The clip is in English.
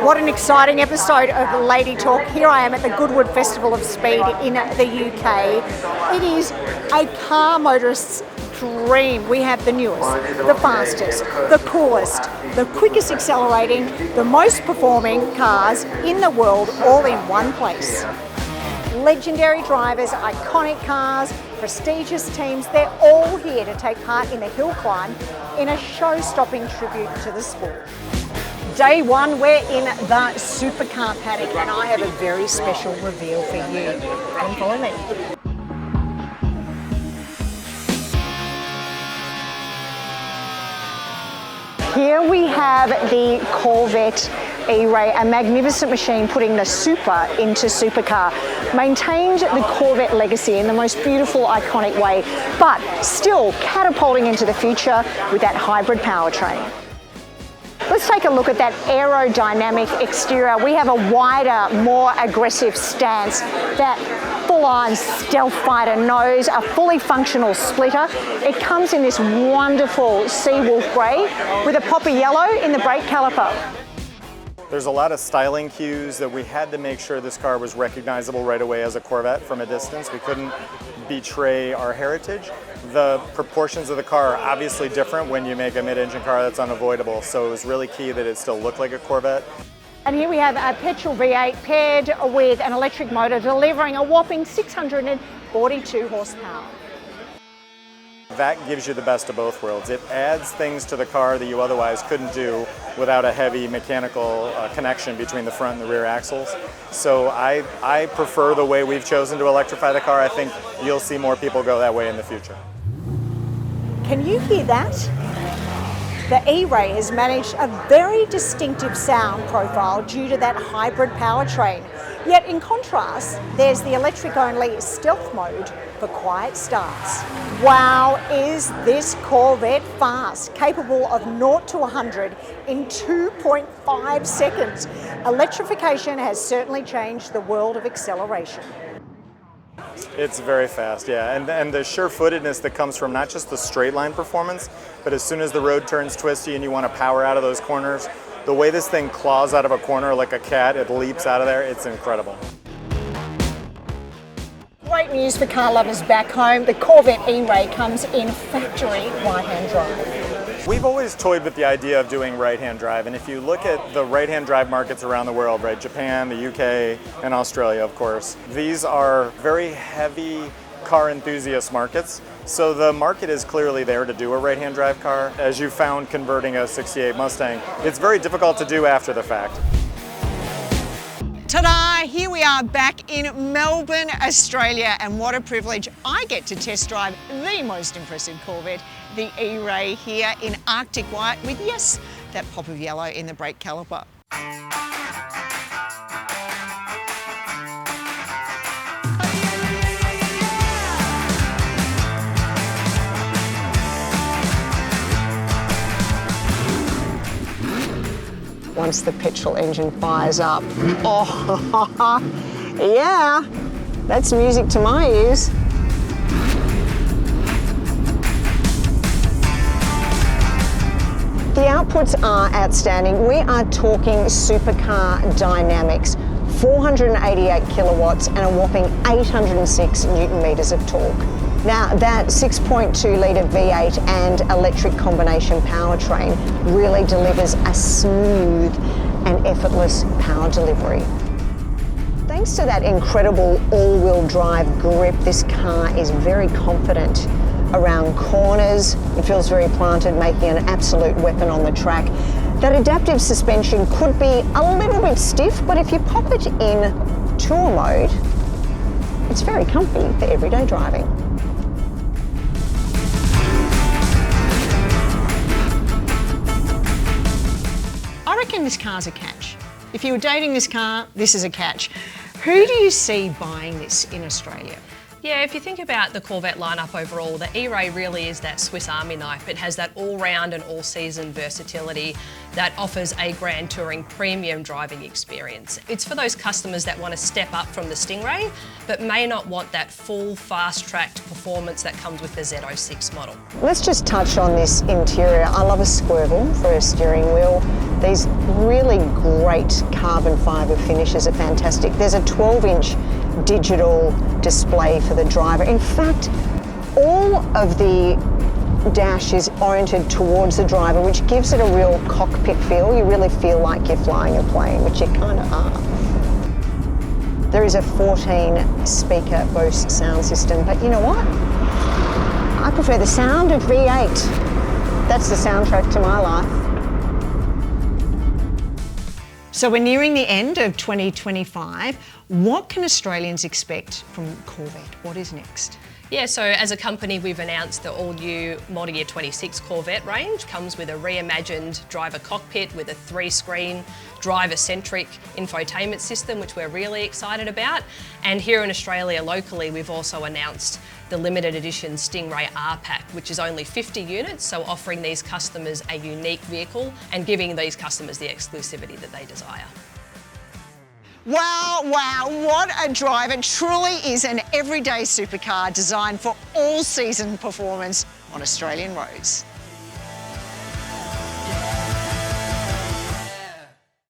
What an exciting episode of Lady Talk. Here I am at the Goodwill Festival of Speed in the UK. It is a car motorist's dream. We have the newest, the fastest, the coolest, the quickest accelerating, the most performing cars in the world all in one place. Legendary drivers, iconic cars, prestigious teams, they're all here to take part in the hill climb in a show-stopping tribute to the sport. Day one, we're in the supercar paddock and I have a very special reveal for you. Come follow me. Here we have the Corvette E-Ray, a magnificent machine putting the super into supercar. Maintained the Corvette legacy in the most beautiful, iconic way, but still catapulting into the future with that hybrid powertrain. Let's take a look at that aerodynamic exterior. We have a wider, more aggressive stance, that full-on stealth fighter nose, a fully functional splitter. It comes in this wonderful Seawolf grey with a pop of yellow in the brake caliper. There's a lot of styling cues that we had to make sure this car was recognizable right away as a Corvette from a distance. We couldn't betray our heritage. The proportions of the car are obviously different when you make a mid-engine car. That's unavoidable, so it was really key that it still looked like a Corvette. And here we have a petrol V8 paired with an electric motor delivering a whopping 642 horsepower. That gives you the best of both worlds. It adds things to the car that you otherwise couldn't do without a heavy mechanical connection between the front and the rear axles. So I prefer the way we've chosen to electrify the car. I think you'll see more people go that way in the future. Can you hear that? The E-Ray has managed a very distinctive sound profile due to that hybrid powertrain. Yet in contrast, there's the electric-only stealth mode for quiet starts. Wow, is this Corvette fast, capable of 0 to 100 in 2.5 seconds. Electrification has certainly changed the world of acceleration. It's very fast, yeah, and the sure-footedness that comes from not just the straight line performance, but as soon as the road turns twisty and you want to power out of those corners, the way this thing claws out of a corner like a cat, it leaps out of there, it's incredible. Great news for car lovers back home. The Corvette E-Ray comes in factory right-hand drive. We've always toyed with the idea of doing right-hand drive, and if you look at the right-hand drive markets around the world, right, Japan, the UK, and Australia, of course, these are very heavy car enthusiast markets. So the market is clearly there to do a right-hand drive car. As you found converting a 68 Mustang, it's very difficult to do after the fact. Ta-da! Here we are back in Melbourne, Australia, and what a privilege. I get to test drive the most impressive Corvette, the E-Ray, here in Arctic White with, yes, that pop of yellow in the brake caliper. Once the petrol engine fires up, oh, yeah, that's music to my ears. The outputs are outstanding. We are talking supercar dynamics, 488 kilowatts and a whopping 806 newton meters of torque. Now that 6.2 litre V8 and electric combination powertrain really delivers a smooth and effortless power delivery. Thanks to that incredible all-wheel drive grip, this car is very confident around corners. It feels very planted, making an absolute weapon on the track. That adaptive suspension could be a little bit stiff, but if you pop it in tour mode, it's very comfy for everyday driving. I reckon this car's a catch. If you were dating this car, this is a catch. Who do you see buying this in Australia? Yeah, if you think about the Corvette lineup overall, the E-Ray really is that Swiss Army knife. It has that all-round and all-season versatility that offers a Grand Touring premium driving experience. It's for those customers that want to step up from the Stingray, but may not want that full, fast-tracked performance that comes with the Z06 model. Let's just touch on this interior. I love a swervel for a steering wheel. These really great carbon fibre finishes are fantastic. There's a 12-inch digital display for the driver. In fact, all of the dash is oriented towards the driver, which gives it a real cockpit feel. You really feel like you're flying a plane, which you kind of are. There is a 14-speaker Bose sound system, but you know what? I prefer the sound of V8. That's the soundtrack to my life. So we're nearing the end of 2025. What can Australians expect from Corvette? What is next? Yeah, so as a company, we've announced the all-new model year 26 Corvette range. Comes with a reimagined driver cockpit with a 3-screen, driver-centric infotainment system, which we're really excited about. And here in Australia, locally, we've also announced the limited edition Stingray R-Pack, which is only 50 units, so offering these customers a unique vehicle and giving these customers the exclusivity that they desire. Wow, wow, what a drive. It truly is an everyday supercar designed for all-season performance on Australian roads.